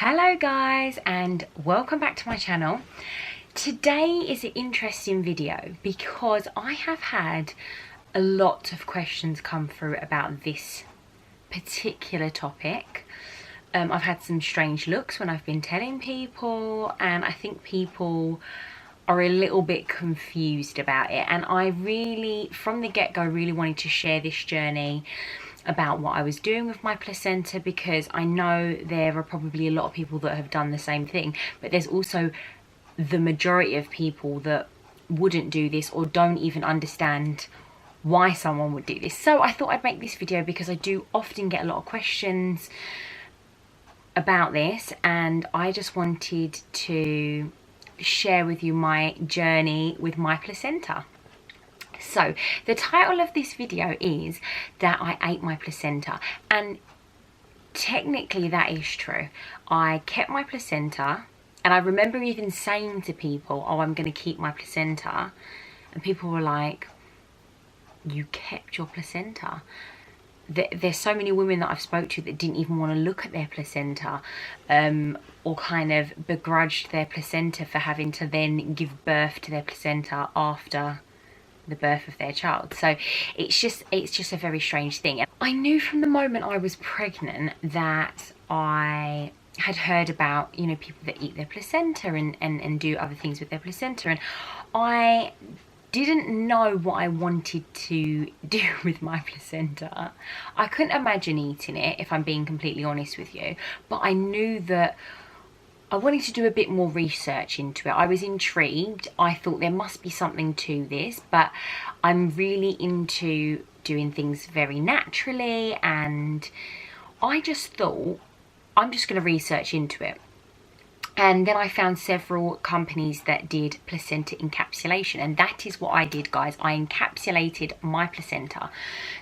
Hello guys, and welcome back to my channel. Today is an interesting video because I have had a lot of questions come through about this particular topic. I've had some strange looks when I've been telling people, and I think people are a little bit confused about it, and I really, from the get-go, really wanted to share this journey about what I was doing with my placenta, because I know there are probably a lot of people that have done the same thing, but there's also the majority of people that wouldn't do this or don't even understand why someone would do this. So I thought I'd make this video because I do often get a lot of questions about this, and I just wanted to share with you my journey with my placenta. So the title of this video is that I ate my placenta, and technically that is true. I kept my placenta, and I remember even saying to people, oh, I'm going to keep my placenta, and people were like, you kept your placenta? There's so many women that I've spoke to that didn't even want to look at their placenta, or kind of begrudged their placenta for having to then give birth to their placenta after the birth of their child. So it's just a very strange thing. I knew from the moment I was pregnant that I had heard about, you know, people that eat their placenta and do other things with their placenta, and I didn't know what I wanted to do with my placenta. I couldn't imagine eating it, if I'm being completely honest with you, but I knew that I wanted to do a bit more research into it. I was intrigued. I thought there must be something to this, but I'm really into doing things very naturally, and I just thought I'm just going to research into it. And then I found several companies that did placenta encapsulation, and that is what I did, guys. I encapsulated my placenta.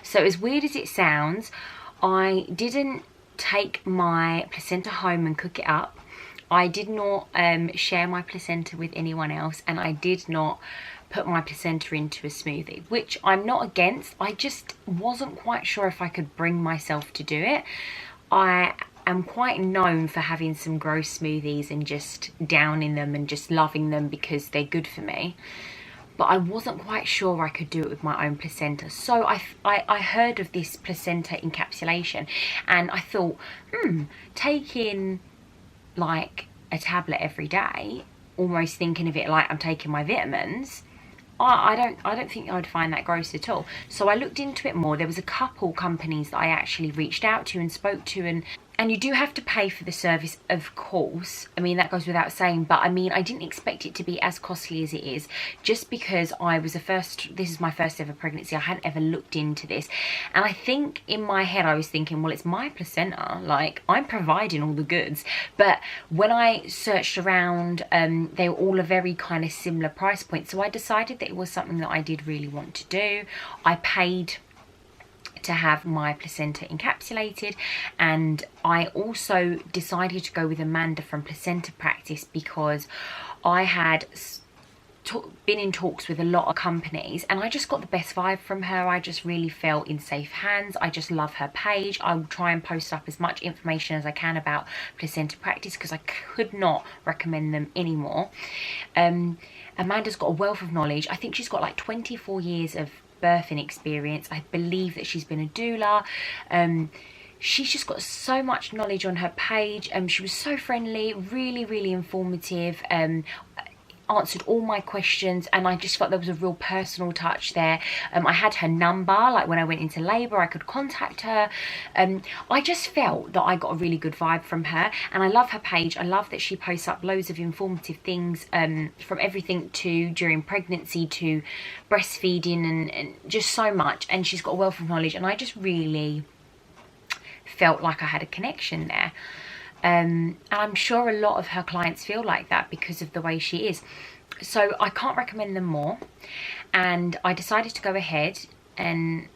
So as weird as it sounds, I didn't take my placenta home and cook it up. I did not share my placenta with anyone else, and I did not put my placenta into a smoothie, which I'm not against. I just wasn't quite sure if I could bring myself to do it. I am quite known for having some gross smoothies and just downing them and just loving them because they're good for me. But I wasn't quite sure I could do it with my own placenta. So I heard of this placenta encapsulation, and I thought, taking like a tablet every day, almost thinking of it like I'm taking my vitamins, I don't think I'd find that gross at all. So I looked into it more. There was a couple companies that I actually reached out to and spoke to, and you do have to pay for the service, of course. I mean, that goes without saying, but I mean, I didn't expect it to be as costly as it is, just because this is my first ever pregnancy. I hadn't ever looked into this, and I think in my head I was thinking, well, it's my placenta, like I'm providing all the goods. But when I searched around, they were all a very kind of similar price point, so I decided that it was something that I did really want to do. I paid to have my placenta encapsulated, and I also decided to go with Amanda from Placenta Practice because I had been in talks with a lot of companies, and I just got the best vibe from her. I just really felt in safe hands. I just love her page. I will try and post up as much information as I can about Placenta Practice because I could not recommend them anymore. Amanda's got a wealth of knowledge. I think she's got like 24 years of birthing experience. I believe that she's been a doula. She's just got so much knowledge on her page. She was so friendly, really informative, answered all my questions, and I just felt there was a real personal touch there. I had her number, like when I went into labour I could contact her. I just felt that I got a really good vibe from her, and I love her page. I love that she posts up loads of informative things, from everything to during pregnancy to breastfeeding and just so much, and she's got a wealth of knowledge, and I just really felt like I had a connection there. And I'm sure a lot of her clients feel like that because of the way she is. So I can't recommend them more, and I decided to go ahead and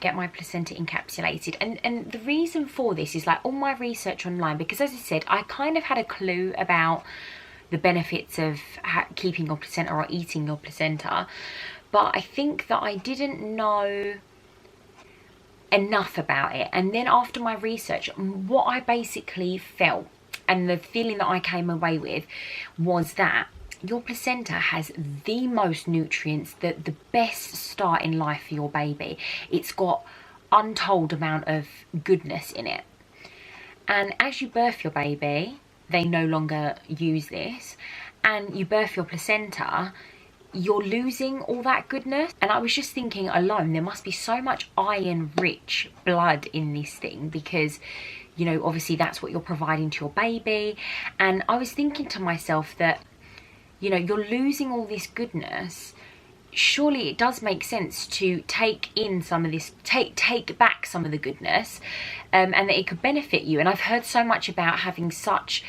get my placenta encapsulated. And the reason for this is like all my research online, because as I said, I kind of had a clue about the benefits of keeping your placenta or eating your placenta, but I think that I didn't know enough about it. And then after my research, what I basically felt and the feeling that I came away with was that your placenta has the most nutrients, the best start in life for your baby. It's got untold amount of goodness in it. And as you birth your baby, they no longer use this, and you birth your placenta, you're losing all that goodness. And I was just thinking alone, there must be so much iron rich blood in this thing, because you know, obviously that's what you're providing to your baby. And I was thinking to myself that, you know, you're losing all this goodness. Surely it does make sense to take in some of this, take back some of the goodness, and that it could benefit you. And I've heard so much about having such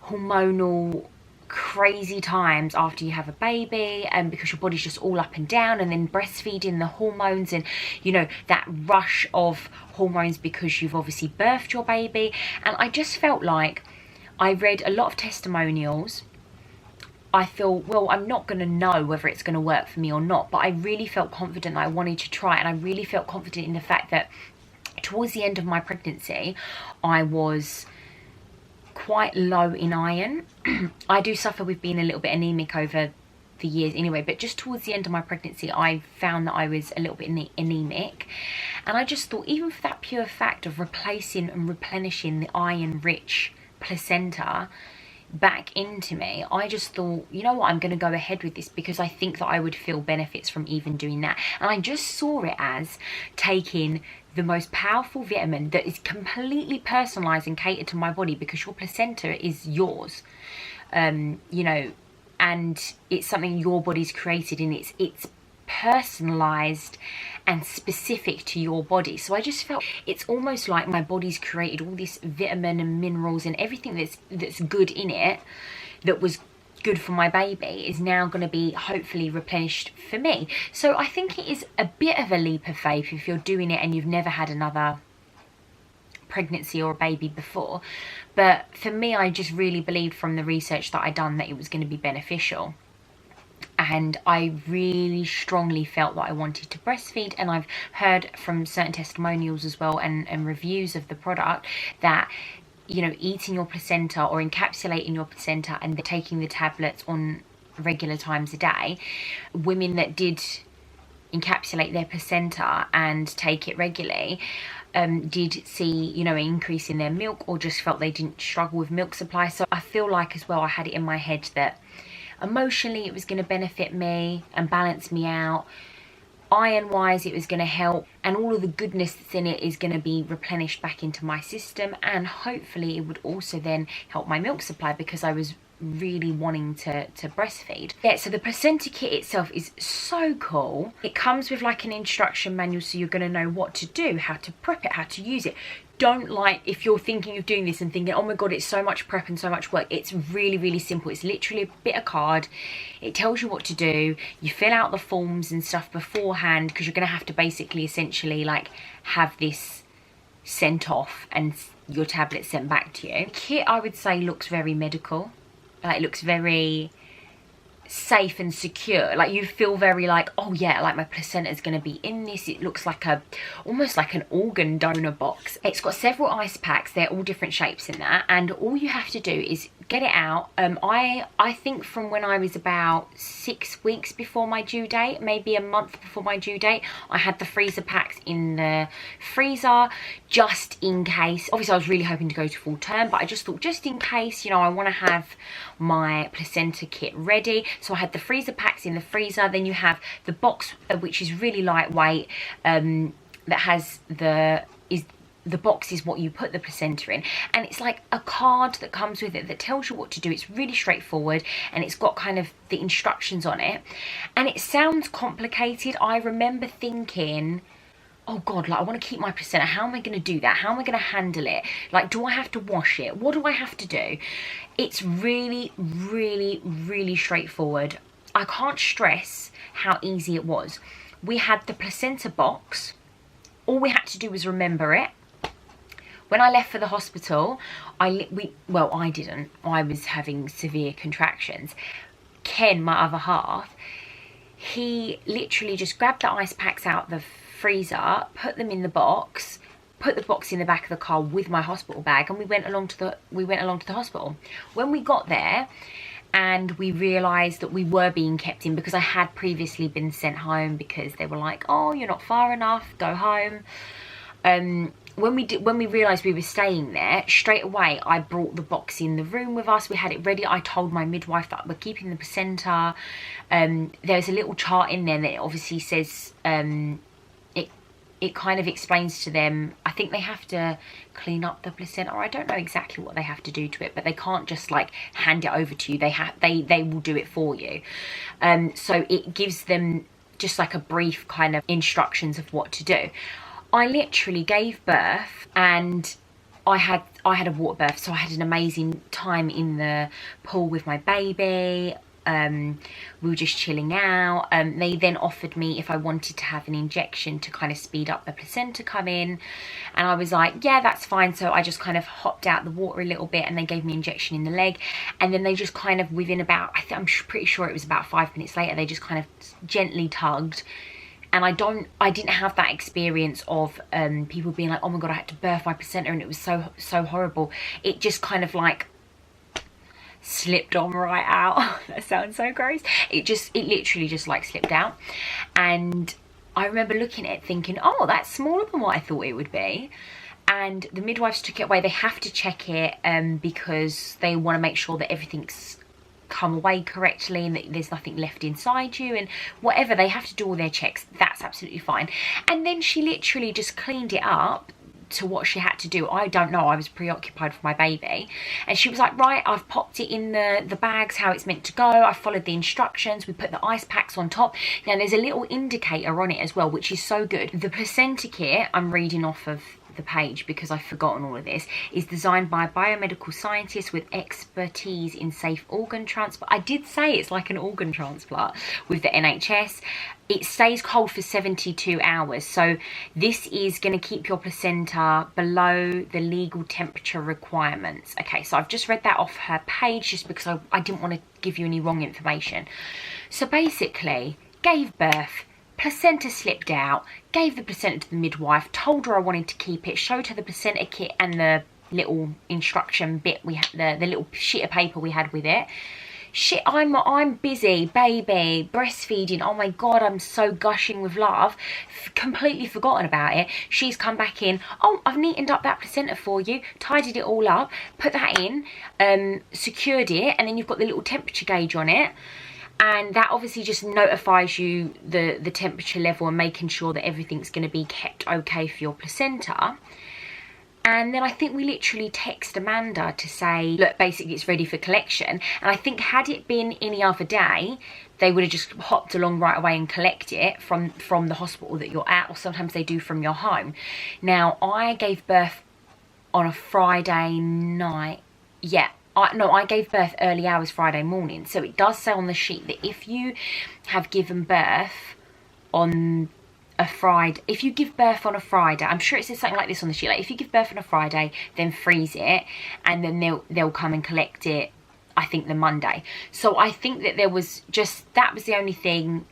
hormonal crazy times after you have a baby, and because your body's just all up and down, and then breastfeeding, the hormones, and you know, that rush of hormones because you've obviously birthed your baby. And I just felt like I read a lot of testimonials. I feel, well, I'm not going to know whether it's going to work for me or not, but I really felt confident that I wanted to try it. And I really felt confident in the fact that towards the end of my pregnancy, I was quite low in iron. I do suffer with being a little bit anemic over the years anyway, but just towards the end of my pregnancy, I found that I was a little bit anemic. And I just thought, even for that pure fact of replacing and replenishing the iron-rich placenta back into me, I just thought, you know what, I'm going to go ahead with this, because I think that I would feel benefits from even doing that. And I just saw it as taking the most powerful vitamin that is completely personalized and catered to my body, because your placenta is yours, you know, and it's something your body's created, and it's personalized and specific to your body. So I just felt it's almost like my body's created all this vitamin and minerals and everything that's good in it, that was good for my baby, is now going to be hopefully replenished for me. So I think it is a bit of a leap of faith if you're doing it and you've never had another pregnancy or a baby before. But for me, I just really believed from the research that I'd done that it was going to be beneficial. And I really strongly felt that I wanted to breastfeed. And I've heard from certain testimonials as well, and reviews of the product, that, you know, eating your placenta or encapsulating your placenta and taking the tablets on regular times a day, women that did encapsulate their placenta and take it regularly, did see, you know, an increase in their milk, or just felt they didn't struggle with milk supply. So I feel like as well, I had it in my head that emotionally it was going to benefit me and balance me out. Iron wise, it was going to help, and all of the goodness that's in it is going to be replenished back into my system. And hopefully it would also then help my milk supply, because I was really wanting to breastfeed. Yeah, so the placenta kit itself is so cool. It comes with like an instruction manual, so you're going to know what to do, how to prep it, how to use it. Don't, like, if you're thinking of doing this and thinking, oh my god, it's so much prep and so much work, it's really, really simple. It's literally a bit of card. It tells you what to do. You fill out the forms and stuff beforehand, because you're going to have to basically essentially like have this sent off and your tablet sent back to you. The kit, I would say, looks very medical. It looks very safe and secure. Like, you feel very like, oh yeah, like my placenta is going to be in this. It looks like almost like an organ donor box. It's got several ice packs. They're all different shapes in that, and all you have to do is get it out. I think from when I was about 6 weeks before my due date, maybe a month before my due date, I had the freezer packs in the freezer just in case. Obviously I was really hoping to go to full term, but I just thought, just in case, you know, I want to have my placenta kit ready. So I had the freezer packs in the freezer. Then you have the box, which is really lightweight, that has the box is what you put the placenta in, and it's like a card that comes with it that tells you what to do. It's really straightforward, and it's got kind of the instructions on it, and it sounds complicated. I remember thinking, oh god, like, I want to keep my placenta. How am I going to do that? How am I going to handle it? Like, do I have to wash it? What do I have to do? It's really, really, really straightforward. I can't stress how easy it was. We had the placenta box. All we had to do was remember it. When I left for the hospital, I didn't. I was having severe contractions. Ken, my other half, he literally just grabbed the ice packs out the freezer, put them in the box, put the box in the back of the car with my hospital bag, and we went along to the hospital. When we got there and we realised that we were being kept in, because I had previously been sent home because they were like, oh, you're not far enough, go home. When we realised we were staying there, straight away I brought the box in the room with us. We had it ready. I told my midwife that we're keeping the placenta. There's a little chart in there that obviously says, it kind of explains to them, I think they have to clean up the placenta, or I don't know exactly what they have to do to it, but they can't just like hand it over to you. They will do it for you. So it gives them just like a brief kind of instructions of what to do. I literally gave birth, and I had a water birth, so I had an amazing time in the pool with my baby. We were just chilling out. They then offered me if I wanted to have an injection to kind of speed up the placenta coming, and I was like, yeah, that's fine. So I just kind of hopped out the water a little bit, and they gave me an injection in the leg, and then they just kind of, within about, I'm pretty sure it was about 5 minutes later, they just kind of gently tugged. And I didn't have that experience of people being like, oh my God, I had to birth my placenta and it was so horrible. It just kind of like slipped on right out. That sounds so gross. It literally just like slipped out. And I remember looking at it thinking, oh, that's smaller than what I thought it would be. And the midwives took it away. They have to check it because they want to make sure that everything's come away correctly and that there's nothing left inside you and whatever. They have to do all their checks. That's absolutely fine. And then she literally just cleaned it up to what she had to do. I don't know, I was preoccupied for my baby, and she was like, right, I've popped it in the bags how it's meant to go. I followed the instructions. We put the ice packs on top. Now there's a little indicator on it as well, which is so good. The placenta kit, I'm reading off of the page because I've forgotten all of this, is designed by a biomedical scientist with expertise in safe organ transplant. I did say it's like an organ transplant with the NHS. It stays cold for 72 hours. So this is going to keep your placenta below the legal temperature requirements. Okay, so I've just read that off her page just because I didn't want to give you any wrong information. So basically, gave birth, placenta slipped out, gave the placenta to the midwife, told her I wanted to keep it, showed her the placenta kit and the little instruction bit we had, the little sheet of paper we had with it. Shit, I'm busy, baby, breastfeeding. Oh my God, I'm so gushing with love. Completely forgotten about it. She's come back in. Oh, I've neatened up that placenta for you, tidied it all up, put that in, secured it, and then you've got the little temperature gauge on it. And that obviously just notifies you the temperature level and making sure that everything's going to be kept okay for your placenta. And then I think we literally text Amanda to say, look, basically it's ready for collection. And I think had it been any other day, they would have just hopped along right away and collect it from the hospital that you're at, or sometimes they do from your home. Now, I gave birth on a Friday night. Yeah. No, I gave birth early hours Friday morning. So it does say on the sheet that if you have given birth on a Friday, if you give birth on a Friday, I'm sure it says something like this on the sheet, like if you give birth on a Friday, then freeze it, and then they'll come and collect it, I think the Monday. So I think that there was just, that was the only thing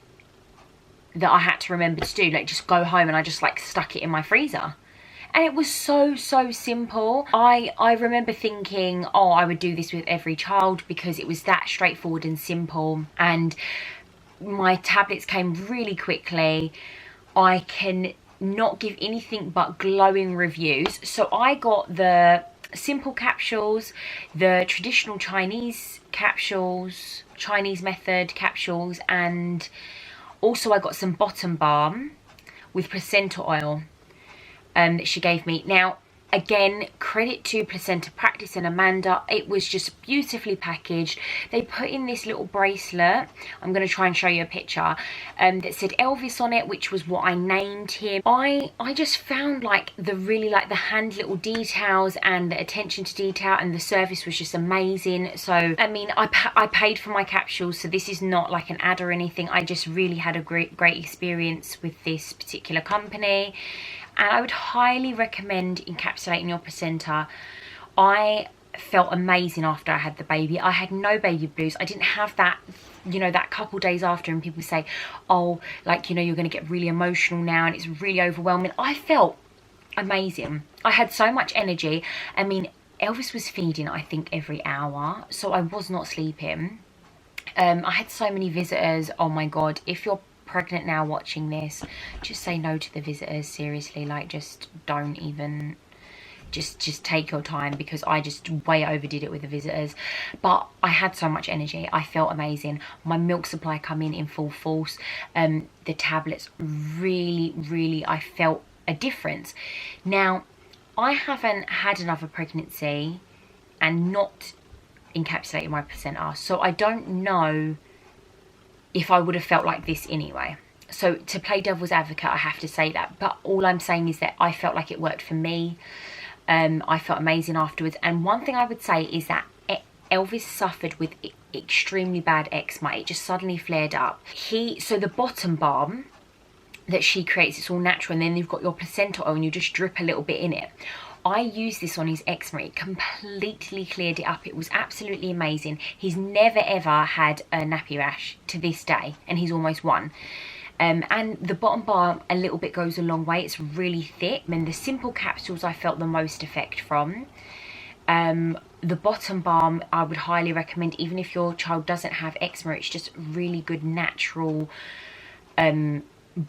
that I had to remember to do, like just go home, and I just like stuck it in my freezer. And it was so simple. I remember thinking, oh, I would do this with every child because it was that straightforward and simple. And my tablets came really quickly. I can not give anything but glowing reviews. So I got the simple capsules, the traditional Chinese capsules, Chinese method capsules, and also I got some bottom balm with placenta oil that she gave me. Now, again, credit to Placenta Practice and Amanda. It was just beautifully packaged. They put in this little bracelet. I'm going to try and show you a picture that said Elvis on it, which was what I named him. I just found like the hand little details and the attention to detail, and the service was just amazing. So I mean, I paid for my capsules, so this is not like an ad or anything. I just really had a great experience with this particular company. And I would highly recommend encapsulating your placenta. I felt amazing after I had the baby. I had no baby blues. I didn't have that, you know, that couple days after, and people say, oh, like, you know, you're going to get really emotional now and it's really overwhelming. I felt amazing. I had so much energy. I mean, Elvis was feeding, I think, every hour, so I was not sleeping. I had so many visitors. Oh my god, if you're pregnant now watching this, just say no to the visitors, seriously. Like, just don't even, just take your time, because I just way overdid it with the visitors. But I had so much energy. I felt amazing. My milk supply come in full force. The tablets really, I felt a difference. Now, I haven't had another pregnancy and not encapsulated my placenta, so I don't know if I would have felt like this anyway. So to play devil's advocate, I have to say that, but all I'm saying is that I felt like it worked for me. I felt amazing afterwards. And one thing I would say is that Elvis suffered with extremely bad eczema. It just suddenly flared up. So the bottom balm that she creates, it's all natural, and then you've got your placenta oil and you just drip a little bit in it. I used this on his eczema. It completely cleared it up. It was absolutely amazing. He's never ever had a nappy rash to this day, and he's almost 1. And the bottom balm a little bit goes a long way. It's really thick. And the simple capsules I felt the most effect from. The bottom balm I would highly recommend, even if your child doesn't have eczema. It's just really good natural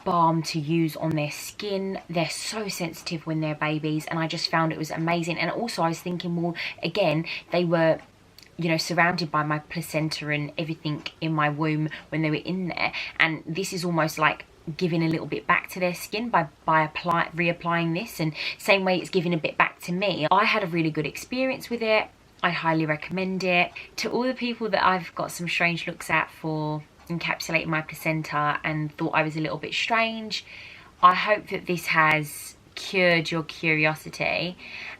balm to use on their skin. They're so sensitive when they're babies, and I just found it was amazing. And also I was thinking, well, again, they were, you know, surrounded by my placenta and everything in my womb when they were in there, and this is almost like giving a little bit back to their skin by reapplying this, and same way it's giving a bit back to me. I had a really good experience with it. I highly recommend it. To all the people that I've got some strange looks at for encapsulating my placenta and thought I was a little bit strange, I hope that this has cured your curiosity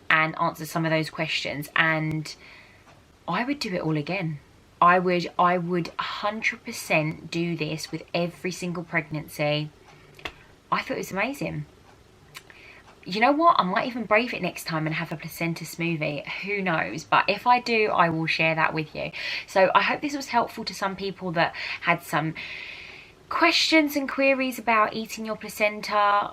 and answered some of those questions. And I would do it all again. I would 100% do this with every single pregnancy. I thought it was amazing. You know what? I might even brave it next time and have a placenta smoothie. Who knows? But if I do, I will share that with you. So I hope this was helpful to some people that had some questions and queries about eating your placenta.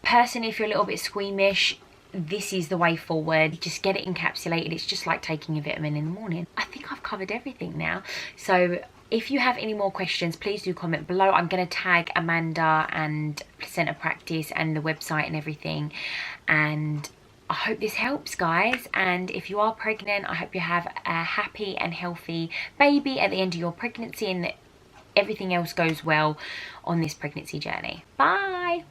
Personally, if you're a little bit squeamish, this is the way forward. Just get it encapsulated. It's just like taking a vitamin in the morning. I think I've covered everything now. So if you have any more questions, please do comment below. I'm going to tag Amanda and Placenta Practice and the website and everything. And I hope this helps, guys. And if you are pregnant, I hope you have a happy and healthy baby at the end of your pregnancy, and that everything else goes well on this pregnancy journey. Bye.